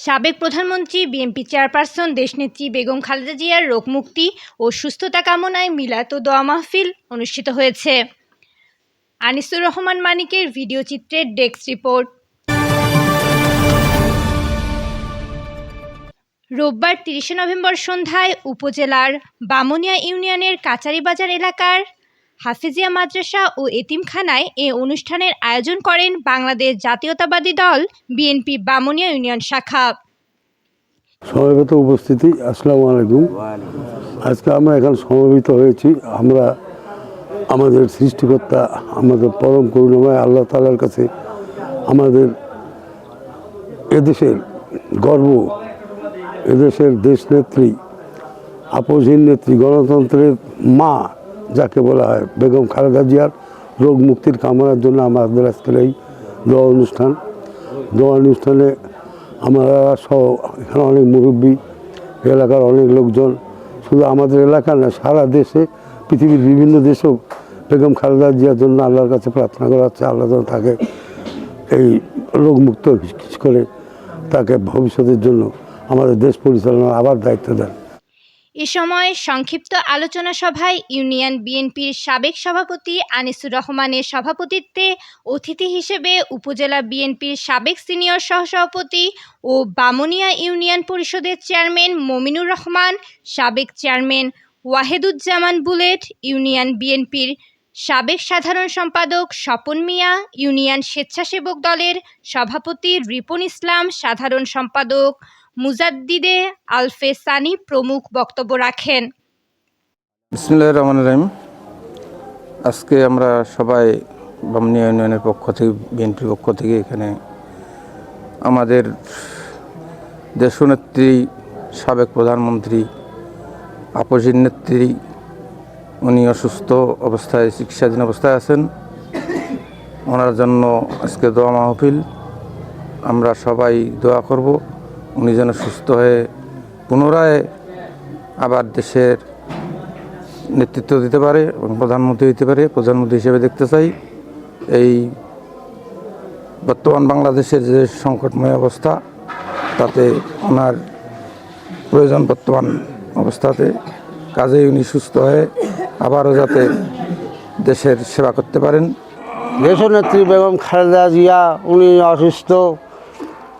সাবেক প্রধানমন্ত্রী BNP chairperson দেশনেত্রী বেগম খালেদা জিয়ার রোগমুক্তি ও সুস্থতা কামনায় মিলাদ ও দোয়া মাহফিল অনুষ্ঠিত হয়েছে। আনিসুর রহমান মানিকের ভিডিও চিত্রের ডেস্ক রিপোর্ট। রোববার ৩০ নভেম্বর সন্ধ্যায় উপজেলার বামুনিয়া ইউনিয়নের কাচারীবাজার এলাকার হাফেজিয়া মাদ্রাসা ও এতিমখানায় এ অনুষ্ঠানের আয়োজন করেন বাংলাদেশ জাতীয়তাবাদী দল বিএনপি বামুনিয়া ইউনিয়ন শাখা। সমবেত উপস্থিতি, আসসালামু আলাইকুম। আজকে আমরা এখানে সমবেত হয়েছি। আমরা আমাদের সৃষ্টিকর্তা, আমাদের পরম করুণাময় আল্লাহ তাআলার কাছে আমাদের এদেশের গর্ব, এদেশের দেশনেত্রী, আপসহীন নেত্রী, গণতন্ত্রের মা যাকে বলা হয়, বেগম খালেদা জিয়ার রোগ মুক্তির কামনার জন্য আমাদের আজকের এই দোয়া অনুষ্ঠানে আমরা সহ এখানে অনেক মুরব্বী, এলাকার অনেক লোকজন, শুধু আমাদের এলাকা না, সারা দেশে, পৃথিবীর বিভিন্ন দেশেও বেগম খালেদা জিয়ার জন্য আল্লাহর কাছে প্রার্থনা করা হচ্ছে। আল্লাহ যেন তাকে এই রোগমুক্ত করে তাকে ভবিষ্যতের জন্য আমাদের দেশ পরিচালনার আবার দায়িত্ব দেন। এ সময় সংক্ষিপ্ত আলোচনা সভায় ইউনিয়ন বিএনপির সাবেক সভাপতি আনিসুর রহমানের সভাপতিত্বে অতিথি হিসেবে উপজেলা বিএনপির সাবেক সিনিয়র সহসভাপতি ও বামুনিয়া ইউনিয়ন পরিষদের চেয়ারম্যান মমিনুর রহমান, সাবেক চেয়ারম্যান ওয়াহেদুজ্জামান বুলেট, ইউনিয়ন বিএনপির সাবেক সাধারণ সম্পাদক স্বপন মিয়া, ইউনিয়ন স্বেচ্ছাসেবক দলের সভাপতি রিপন ইসলাম, সাধারণ সম্পাদক মুজাদ্দিদে আলফে সানি প্রমুখ বক্তব্য রাখেন। বিসমিল্লাহির রহমানির রহিম। আজকে আমরা সবাই বামুনিয়া ইউনিয়নের পক্ষ থেকে, বিএনপির পক্ষ থেকে এখানে আমাদের দেশনেত্রী, সাবেক প্রধানমন্ত্রী, আপসহীন নেত্রী, উনি অসুস্থ অবস্থায়, চিকিৎসাধীন অবস্থায় আছেন। ওনার জন্য আজকে দোয়া মাহফিল। আমরা সবাই দোয়া করব উনি যেন সুস্থ হয়ে পুনরায় আবার দেশের নেতৃত্ব দিতে পারে এবং প্রধানমন্ত্রী হতে পারে। প্রধানমন্ত্রী হিসেবে দেখতে চাই। এই বর্তমান বাংলাদেশের যে সংকটময় অবস্থা, তাতে ওনার প্রয়োজন বর্তমান অবস্থাতে। কাজেই উনি সুস্থ হয়ে আবারও যাতে দেশের সেবা করতে পারেন। দেশনেত্রী বেগম খালেদা জিয়া, উনি অসুস্থ।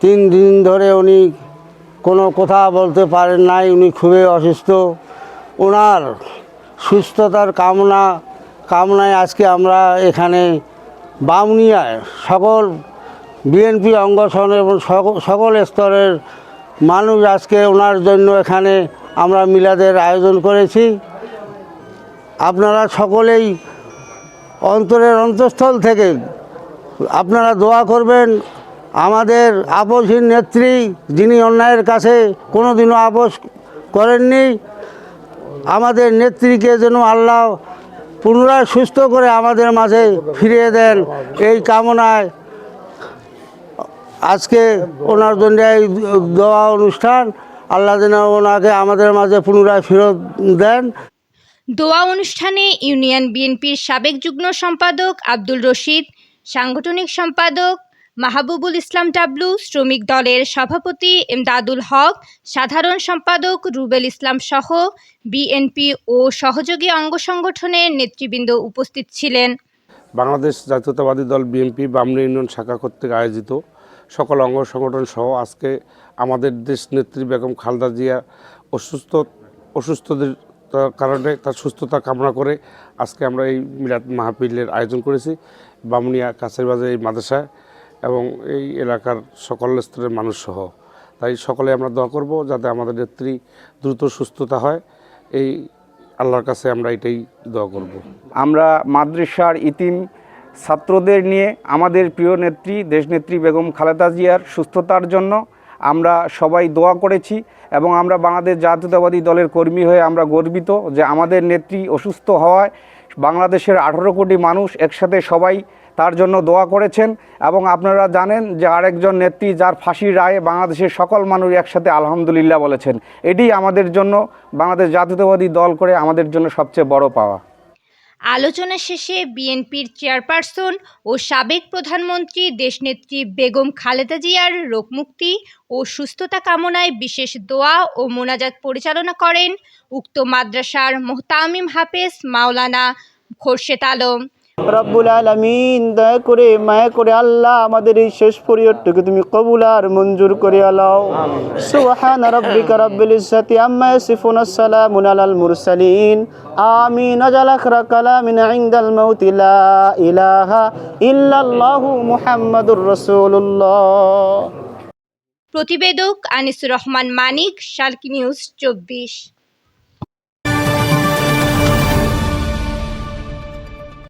3 দিন ধরে উনি কোনো কথা বলতে পারেন নাই, উনি খুবই অসুস্থ। ওনার সুস্থতার কামনায় আজকে আমরা এখানে বামুনিয়ায় সকল বিএনপি অঙ্গসন এবং সকল স্তরের মানুষ আজকে ওনার জন্য এখানে আমরা মিলাদের আয়োজন করেছি। আপনারা সকলেই অন্তরের অন্তঃস্থল থেকে আপনারা দোয়া করবেন। আমাদের আপসহীন নেত্রী, যিনি অন্যায়ের কাছে কোনো দিনও আপোষ করেননি, আমাদের নেত্রীকে যেন আল্লাহ পুনরায় সুস্থ করে আমাদের মাঝে ফিরিয়ে দেন, এই কামনায় আজকে ওনার জন্য এই দোয়া অনুষ্ঠান। আল্লাহ যেন ওনাকে আমাদের মাঝে পুনরায় ফেরত দেন। দোয়া অনুষ্ঠানে ইউনিয়ন বিএনপির সাবেক যুগ্ম সম্পাদক আব্দুল রশিদ, সাংগঠনিক সম্পাদক মাহবুবুল ইসলাম ডাবলু, শ্রমিক দলের সভাপতি এমদাদুল হক, সাধারণ সম্পাদক রুবেল ইসলাম সহ বিএনপি ও সহযোগী অঙ্গ সংগঠনের নেতৃবৃন্দ উপস্থিত ছিলেন। বাংলাদেশ জাতীয়তাবাদী দল বিএনপি বামুনিয়া ইউনিয়ন শাখা কর্তৃক আয়োজিত সকল অঙ্গ সংগঠন সহ আজকে আমাদের দেশ নেত্রী বেগম খালেদা জিয়া অসুস্থদের কারণে তার সুস্থতা কামনা করে আজকে আমরা এই মিলাদ মাহফিলের আয়োজন করেছি বামুনিয়া কাছারিবাজার এই মাদ্রাসায় এবং এই এলাকার সকল স্তরের মানুষ সহ। তাই সকলে আমরা দোয়া করব যাতে আমাদের নেত্রী দ্রুত সুস্থতা হয়। এই আল্লাহর কাছে আমরা এটাই দোয়া করব। আমরা মাদ্রাসার ইতিম ছাত্রদের নিয়ে আমাদের প্রিয় নেত্রী, দেশনেত্রী বেগম খালেদা জিয়ার সুস্থতার জন্য আমরা সবাই দোয়া করেছি এবং আমরা বাংলাদেশ জাতীয়তাবাদী দলের কর্মী হয়ে আমরা গর্বিত যে আমাদের নেত্রী অসুস্থ হওয়ায় বাংলাদেশের 18 কোটি মানুষ একসাথে সবাই তার জন্য দোয়া করেছেন। এবং আপনারা জানেন যে আরেকজন নেত্রী, যার ফাঁসির রায়ে বাংলাদেশের সকল মানুষ একসাথে আলহামদুলিল্লাহ বলেছেন। এটি আমাদের জন্য, বাংলাদেশ জাতীয়তাবাদী দল করে আমাদের জন্য সবচেয়ে বড় পাওয়া। আলোচনা শেষে বিএনপির চেয়ারপারসন ও সাবেক প্রধানমন্ত্রী দেশনেত্রী বেগম খালেদা জিয়ার রোগমুক্তি ও সুস্থতা কামনায় বিশেষ দোয়া ও মোনাজাত পরিচালনা করেন উক্ত মাদ্রাসার মুহতামিম হাফেজ মাওলানা খোরশেদ আলম। রব্বুল আলামিন দয়া করে মায়া করে আল্লাহ আমাদের এই শেষ পিরিয়ডটাকে তুমি কবুল আর মঞ্জুর করে আলাও। সুবহান রাব্বিকা রাব্বিল ইজ্জাতি আম্মা ইয়াসিফুন আসসালামুন আলাল মুরসালিন আমিন। আজাল আখরা কালামিন ইনদাল মাউতি লা ইলাহা ইল্লাল্লাহু মুহাম্মাদুর রাসূলুল্লাহ। প্রতিবেদক আনিসুর রহমান মানিক, শালকি নিউজ 24।